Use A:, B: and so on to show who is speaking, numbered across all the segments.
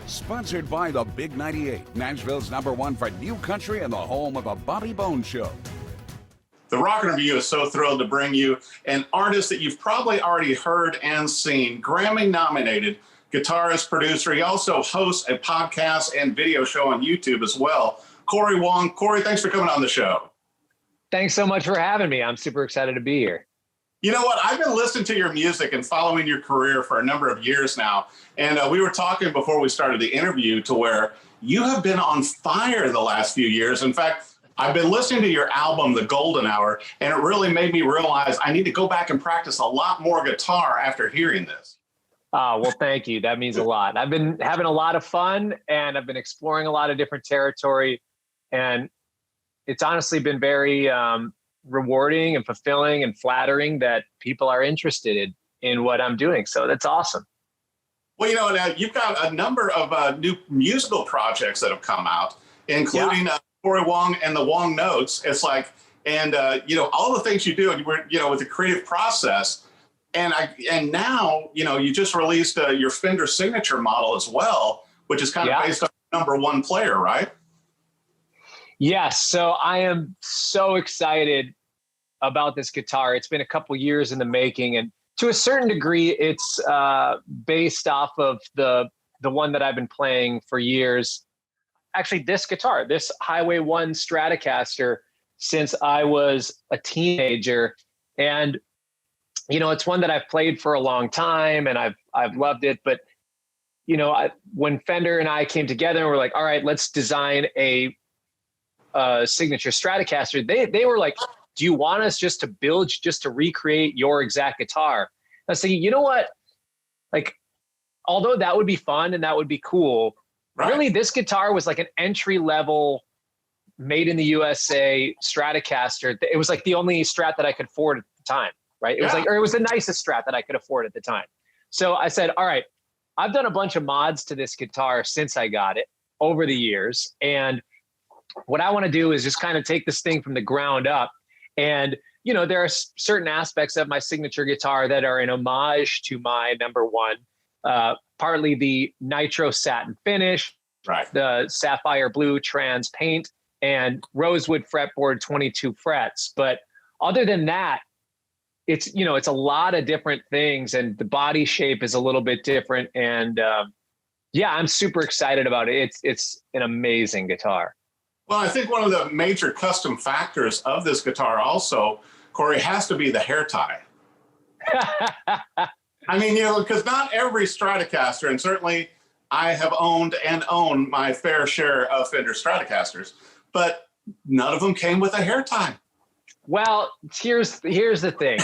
A: Sponsored by the Big 98, Nashville's #1 for new country and the home of the Bobby Bones Show.
B: The Rock Review is so thrilled to bring you an artist that you've probably already heard and seen, Grammy-nominated guitarist, producer. He also hosts a podcast and video show on YouTube as well. Cory Wong. Cory, thanks for coming on the show.
C: Thanks so much for having me. I'm super excited to be here.
B: You know what? I've been listening to your music and following your career for a number of years now. And we were talking before we started the interview to where you have been on fire the last few years. In fact, I've been listening to your album, The Golden Hour, and it really made me realize I need to go back and practice a lot more guitar after hearing this.
C: Oh, well, thank you. That means a lot. I've been having a lot of fun, and I've been exploring a lot of different territory. And it's honestly been very rewarding and fulfilling and flattering that people are interested in what I'm doing. So that's awesome.
B: Well, you know, now you've got a number of new musical projects that have come out, including Cory Wong and the Wongnotes. It's like, and you know, all the things you do, and you know, with the creative process, and now, you know, you just released your Fender signature model as well, which is kind of based on #1 player, right?
C: Yes. So I am so excited about this guitar. It's been a couple years in the making, and to a certain degree, it's based off of the one that I've been playing for years. Actually, this guitar, this Highway 1 Stratocaster, since I was a teenager. And, you know, it's one that I've played for a long time, and I've loved it. But, you know, when Fender and I came together and we're like, all right, let's design a signature Stratocaster, they were like, do you want us just to recreate your exact guitar? I was thinking, you know what? Like, although that would be fun and that would be cool, really this guitar was like an entry level, made in the USA Stratocaster. It was like the only Strat that I could afford at the time, right? It was like, or it was the nicest Strat that I could afford at the time. So I said, all right, I've done a bunch of mods to this guitar since I got it over the years. And what I want to do is just kind of take this thing from the ground up. And, you know, there are certain aspects of my signature guitar that are an homage to my #1, partly the nitro satin finish, the sapphire blue trans paint, and rosewood fretboard 22 frets. But other than that, it's, you know, it's a lot of different things, and the body shape is a little bit different. And yeah, I'm super excited about it. It's an amazing guitar.
B: Well, I think one of the major custom factors of this guitar also, Cory, has to be the hair tie. I mean, you know, because not every Stratocaster, and certainly I have owned and own my fair share of Fender Stratocasters, but none of them came with a hair tie.
C: Well, here's the thing.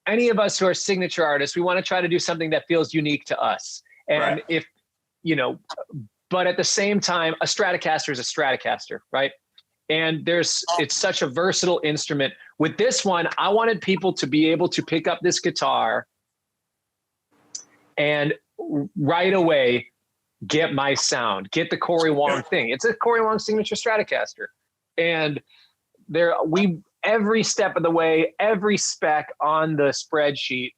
C: Any of us who are signature artists, we want to try to do something that feels unique to us. And if, you know, but at the same time, a Stratocaster is a Stratocaster, right? And it's such a versatile instrument. With this one, I wanted people to be able to pick up this guitar and right away get my sound, get the Cory Wong thing. It's a Cory Wong signature Stratocaster. And every step of the way, every spec on the spreadsheet,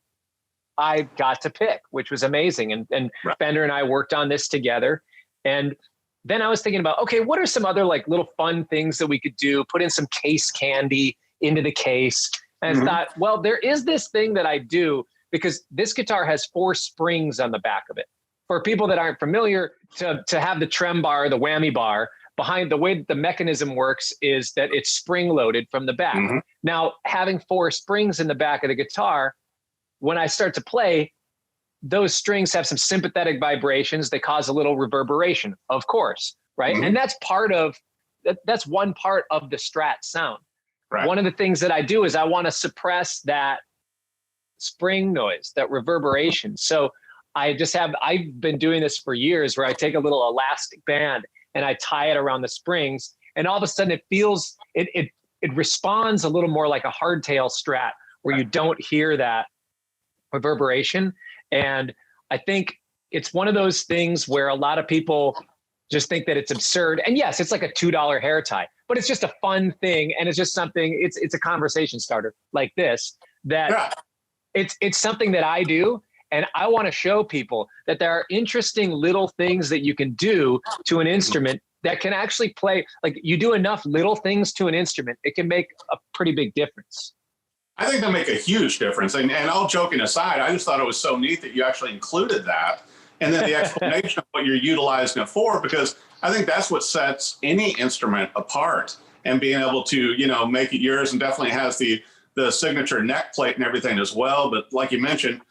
C: I got to pick, which was amazing. And Fender and I worked on this together. And then I was thinking about, okay, what are some other like little fun things that we could do? Put in some case candy into the case. And I thought, well, there is this thing that I do, because this guitar has 4 springs on the back of it. For people that aren't familiar, to have the trem bar, the whammy bar, behind the way that the mechanism works is that it's spring loaded from the back. Now, having 4 springs in the back of the guitar, when I start to play, those strings have some sympathetic vibrations. They cause a little reverberation, of course, right? And that's that's one part of the Strat sound. One of the things that I do is I want to suppress that spring noise, that reverberation. So I've been doing this for years, where I take a little elastic band and I tie it around the springs, and all of a sudden it responds a little more like a hardtail Strat, where you don't hear that reverberation. And I think it's one of those things where a lot of people just think that it's absurd. And yes, it's like a $2 hair tie, but it's just a fun thing. And it's just something, it's a conversation starter like this, that it's something that I do. And I want to show people that there are interesting little things that you can do to an instrument that can actually play. Like, you do enough little things to an instrument, it can make a pretty big difference.
B: I think they make a huge difference. And all joking aside, I just thought it was so neat that you actually included that. And then the explanation of what you're utilizing it for, because I think that's what sets any instrument apart, and being able to, you know, make it yours, and definitely has the signature neck plate and everything as well. But like you mentioned,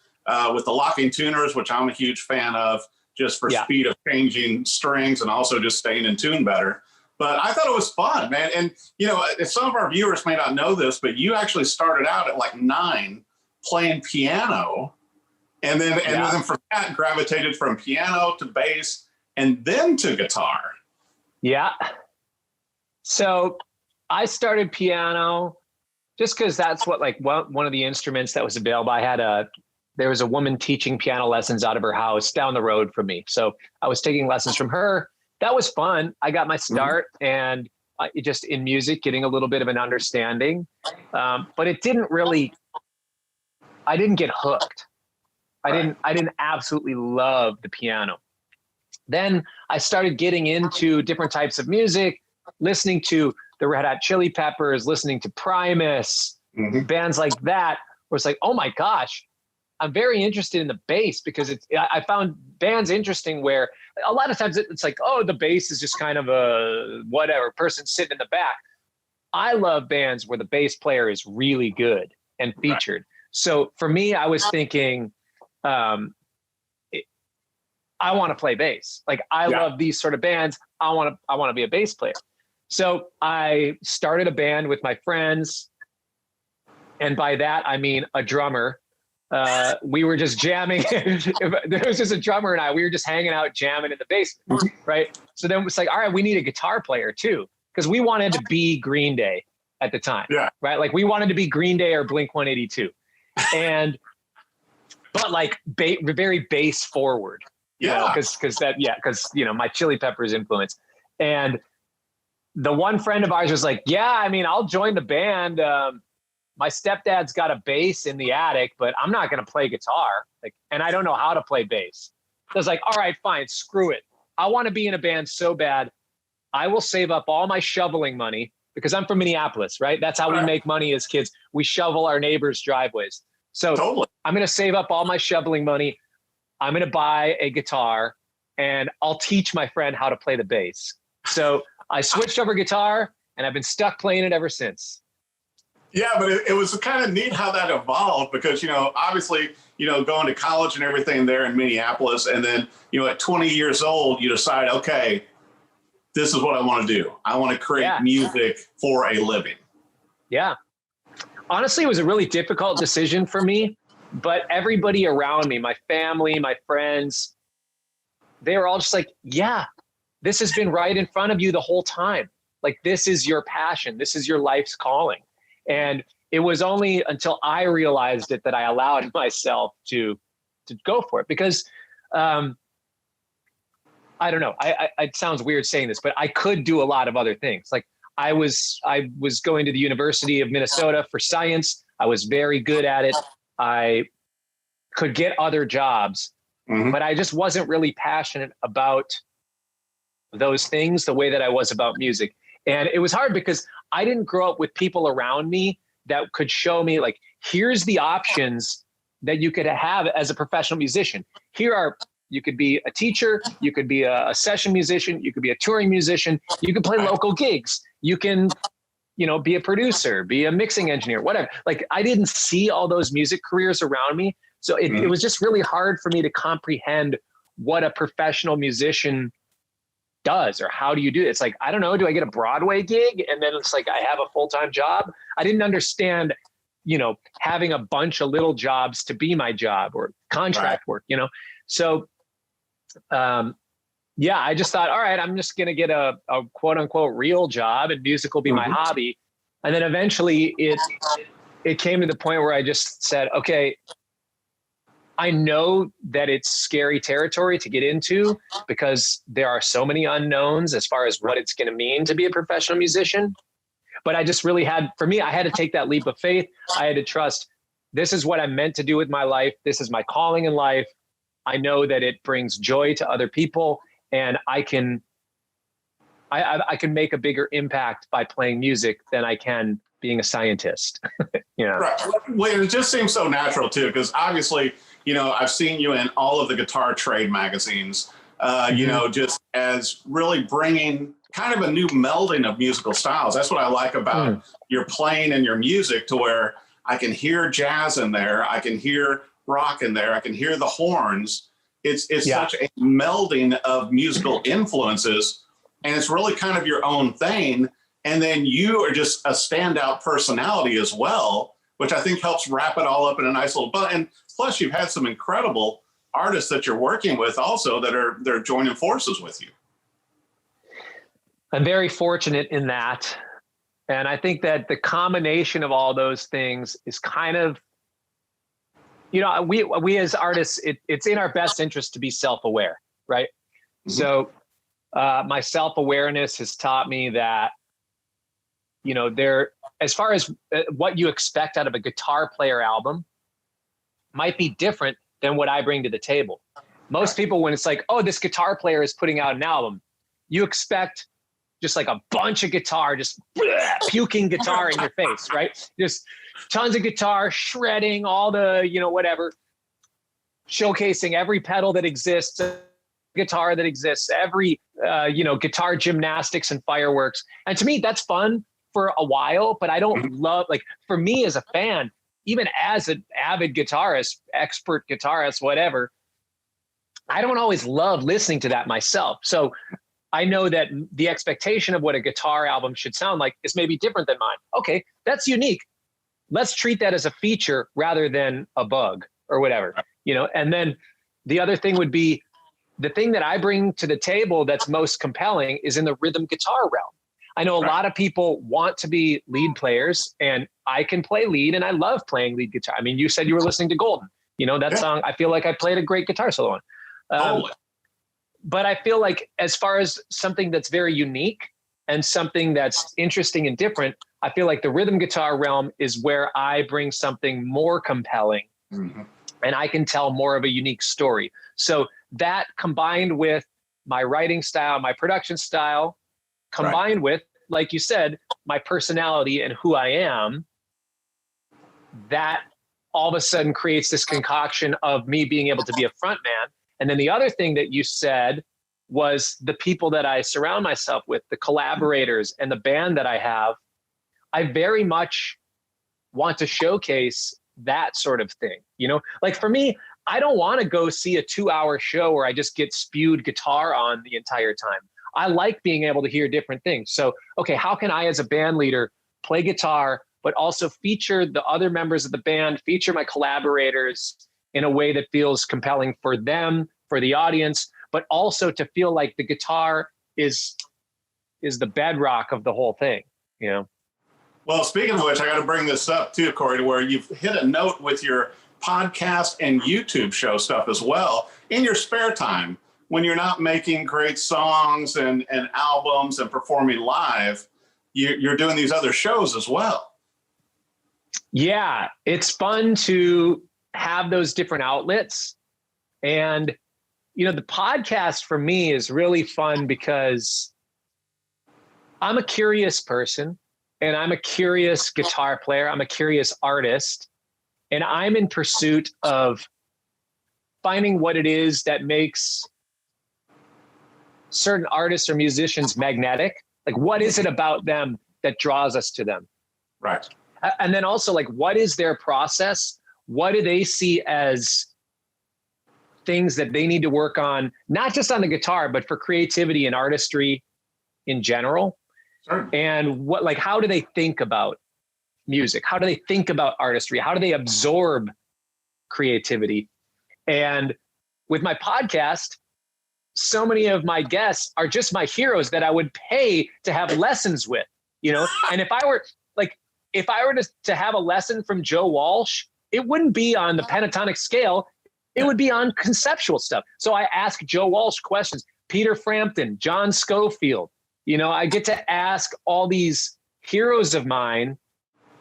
B: with the locking tuners, which I'm a huge fan of, just for speed of changing strings and also just staying in tune better. But I thought it was fun, man. And, you know, some of our viewers may not know this, but you actually started out at like 9 playing piano. And then from that gravitated from piano to bass and then to guitar.
C: Yeah. So I started piano just because that's what, like, one of the instruments that was available. There was a woman teaching piano lessons out of her house down the road from me. So I was taking lessons from her. That was fun. I got my start and just in music, getting a little bit of an understanding. But it didn't really, I didn't get hooked. I didn't absolutely love the piano. Then I started getting into different types of music, listening to the Red Hot Chili Peppers, listening to Primus, bands like that, where it's like, oh my gosh, I'm very interested in the bass, because I found bands interesting where a lot of times it's like, oh, the bass is just kind of a whatever person sitting in the back. I love bands where the bass player is really good and featured. Right. So for me, I was thinking, I want to play bass. Like, I love these sort of bands. I want to be a bass player. So I started a band with my friends. And by that, I mean a drummer. We were just jamming. There was just a drummer and we were just hanging out, jamming in the basement, right? So then it's like, all right, we need a guitar player too, because we wanted to be Green Day at the time, right? Like, we wanted to be Green Day or Blink-182, but like very bass forward, you know, because you know, my Chili Peppers influence. And the one friend of ours was like, yeah, I mean, I'll join the band. My stepdad's got a bass in the attic, but I'm not going to play guitar. Like, and I don't know how to play bass. So I was like, all right, fine, screw it. I want to be in a band so bad. I will save up all my shoveling money, because I'm from Minneapolis, right? That's how we make money as kids. We shovel our neighbors' driveways. So I'm going to save up all my shoveling money. I'm going to buy a guitar and I'll teach my friend how to play the bass. So I switched over guitar and I've been stuck playing it ever since.
B: Yeah, but it was kind of neat how that evolved, because, you know, obviously, you know, going to college and everything there in Minneapolis. And then, you know, at 20 years old, you decide, okay, this is what I want to do. I want to create music for a living. Yeah.
C: Honestly, it was a really difficult decision for me, but everybody around me, my family, my friends, they were all just like, yeah, this has been right in front of you the whole time. Like, this is your passion. This is your life's calling. And it was only until I realized it that I allowed myself to go for it, because I don't know. It sounds weird saying this, but I could do a lot of other things. Like, I was going to the University of Minnesota for science. I was very good at it. I could get other jobs, but I just wasn't really passionate about those things the way that I was about music. And it was hard because I didn't grow up with people around me that could show me, like, here's the options that you could have as a professional musician. You could be a teacher, you could be a session musician, you could be a touring musician, you could play local gigs, you can, you know, be a producer, be a mixing engineer, whatever. Like, I didn't see all those music careers around me. So it was just really hard for me to comprehend what a professional musician does, or how do you do it? It's like, I don't know, do I get a Broadway gig? And then it's like, I have a full-time job. I didn't understand, you know, having a bunch of little jobs to be my job, or contract work, you know? So, I just thought, all right, I'm just going to get a quote unquote real job, and music will be my hobby. And then eventually it came to the point where I just said, okay, I know that it's scary territory to get into, because there are so many unknowns as far as what it's going to mean to be a professional musician. But I just really I had to take that leap of faith. I had to trust this is what I'm meant to do with my life. This is my calling in life. I know that it brings joy to other people, and I can make a bigger impact by playing music than I can being a scientist.
B: Right. Well, it just seems so natural too, because obviously, I've seen you in all of the guitar trade magazines, just as really bringing kind of a new melding of musical styles. That's what I like about your playing and your music, to where I can hear jazz in there, I can hear rock in there, I can hear the horns. It's such a melding of musical influences, and it's really kind of your own thing. And then you are just a standout personality as well, which I think helps wrap it all up in a nice little bun. And plus, you've had some incredible artists that you're working with also they're joining forces with you.
C: I'm very fortunate in that. And I think that the combination of all those things is kind of, we as artists, it's in our best interest to be self-aware, right? Mm-hmm. So my self-awareness has taught me that, as far as what you expect out of a guitar player album might be different than what I bring to the table. Most people, when it's like, oh, this guitar player is putting out an album, you expect just like a bunch of guitar, just puking guitar in your face, right? Just tons of guitar, shredding all the, whatever, showcasing every pedal that exists, guitar that exists, every, guitar gymnastics and fireworks. And to me, that's fun for a while, but I don't love, for me as a fan, even as an avid guitarist, expert guitarist, whatever, I don't always love listening to that myself. So I know that the expectation of what a guitar album should sound like is maybe different than mine. Okay, that's unique. Let's treat that as a feature rather than a bug or whatever, and then the other thing would be, the thing that I bring to the table that's most compelling is in the rhythm guitar realm. I know a lot of people want to be lead players, and I can play lead, and I love playing lead guitar. I mean, you said you were listening to Golden, that song, I feel like I played a great guitar solo on. But I feel like as far as something that's very unique and something that's interesting and different, I feel like the rhythm guitar realm is where I bring something more compelling, and I can tell more of a unique story. So that, combined with my writing style, my production style, combined with, like you said, my personality and who I am, that all of a sudden creates this concoction of me being able to be a front man. And then the other thing that you said was the people that I surround myself with, the collaborators and the band that I have. I very much want to showcase that sort of thing. Like for me, I don't want to go see a 2-hour show where I just get spewed guitar on the entire time. I like being able to hear different things. So, okay, how can I as a band leader play guitar, but also feature the other members of the band, feature my collaborators in a way that feels compelling for them, for the audience, but also to feel like the guitar is the bedrock of the whole thing,
B: Well, speaking of which, I got to bring this up too, Cory, to where you've hit a note with your podcast and YouTube show stuff as well. In your spare time, when you're not making great songs and albums and performing live, you're doing these other shows as well.
C: Yeah, it's fun to have those different outlets. And, the podcast for me is really fun because I'm a curious person, and I'm a curious guitar player. I'm a curious artist, and I'm in pursuit of finding what it is that makes certain artists or musicians magnetic. Like, what is it about them that draws us to them?
B: Right.
C: And then also, what is their process? What do they see as things that they need to work on, not just on the guitar, but for creativity and artistry in general?
B: Sure.
C: And how do they think about music? How do they think about artistry? How do they absorb creativity? And with my podcast, so many of my guests are just my heroes that I would pay to have lessons with, and if I were to have a lesson from Joe Walsh, it wouldn't be on the pentatonic scale. It would be on conceptual stuff. So I ask Joe Walsh questions, Peter Frampton, John Schofield. I get to ask all these heroes of mine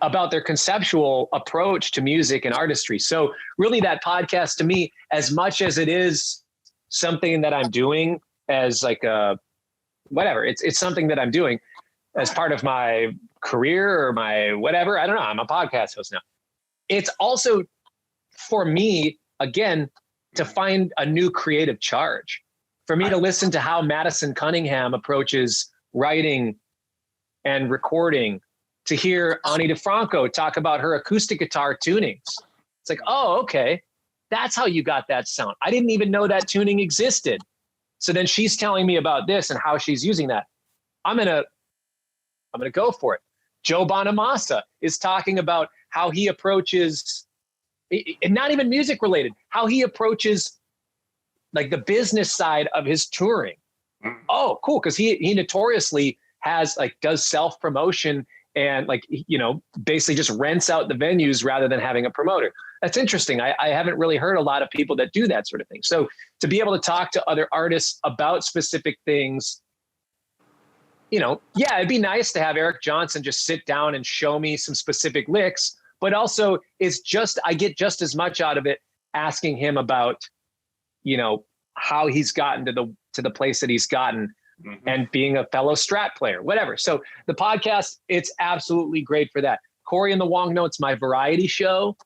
C: about their conceptual approach to music and artistry. So really that podcast to me, as much as it is something that I'm doing as like a, whatever, it's something that I'm doing as part of my career or my whatever. I don't know. I'm a podcast host now. It's also for me, again, to find a new creative charge, for me to listen to how Madison Cunningham approaches writing and recording, to hear Ani DeFranco talk about her acoustic guitar tunings. It's like, oh, okay, that's how you got that sound. I didn't even know that tuning existed. So then she's telling me about this and how she's using that. I'm gonna go for it. Joe Bonamassa is talking about how he approaches, and not even music related, how he approaches like the business side of his touring. Oh, cool, because he notoriously has like does self-promotion and like, you know, basically just rents out the venues rather than having a promoter. That's interesting. I haven't really heard a lot of people that do that sort of thing. So to be able to talk to other artists about specific things, you know, yeah, it'd be nice to have Eric Johnson just sit down and show me some specific licks, but also I get just as much out of it asking him about, you know, how he's gotten to the place that he's gotten. Mm-hmm. And being a fellow Strat player, whatever. So the podcast, it's absolutely great for that. Cory and the Wongnotes, my variety show,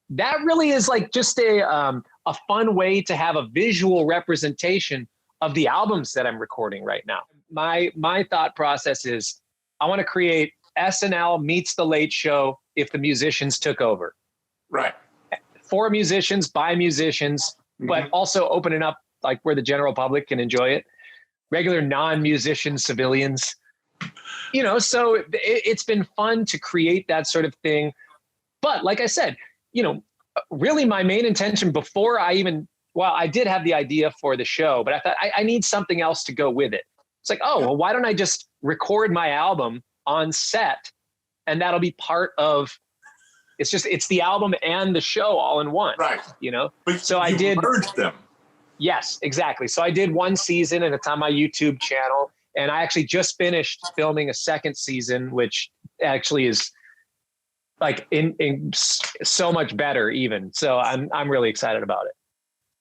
C: that really is like just a fun way to have a visual representation of the albums that I'm recording right now. My thought process is I want to create SNL meets the Late Show if the musicians took over.
B: Right.
C: For musicians, by musicians, but also opening up like where the general public can enjoy it. Regular non-musician civilians, you know, so it's been fun to create that sort of thing. But like I said, you know, really my main intention before I did have the idea for the show, but I thought I need something else to go with it. It's like, oh, well, why don't I just record my album on set and that'll be part of, it's the album and the show all in one,
B: right?
C: You know,
B: but
C: so I did
B: merge them.
C: Yes, exactly. So I did one season and it's on my YouTube channel. And I actually just finished filming a second season, which actually is like in so much better even. So I'm really excited about it.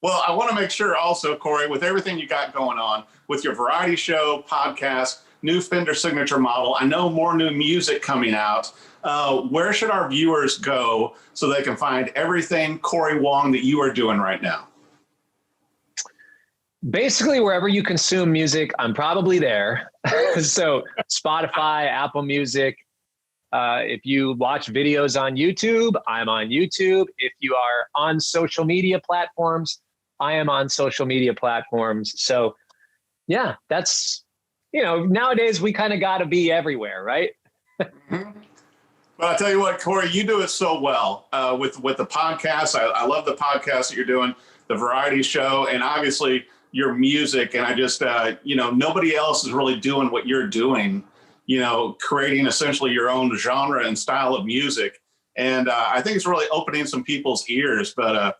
B: Well, I want to make sure also, Cory, with everything you got going on with your variety show, podcast, new Fender signature model, I know more new music coming out. Where should our viewers go so they can find everything Cory Wong that you are doing right now?
C: Basically, wherever you consume music, I'm probably there. So Spotify, Apple Music. If you watch videos on YouTube, I'm on YouTube. If you are on social media platforms, I am on social media platforms. So yeah, that's, you know, nowadays we kind of got to be everywhere, right?
B: But I'll tell you what, Cory, you do it so well with the podcast. I love the podcast that you're doing, the variety show, and obviously your music. And I just, you know, nobody else is really doing what you're doing, you know, creating essentially your own genre and style of music. And I think it's really opening some people's ears. But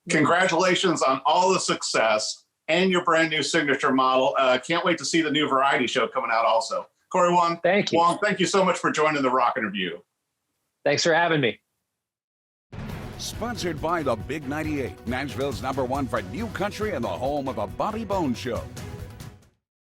B: congratulations on all the success and your brand new signature model. Can't wait to see the new variety show coming out also. Cory Wong,
C: thank you.
B: Wong, thank you so much for joining the Rock Interview.
C: Thanks for having me.
A: Sponsored by the Big 98, Nashville's #1 for new country and the home of a Bobby Bones show.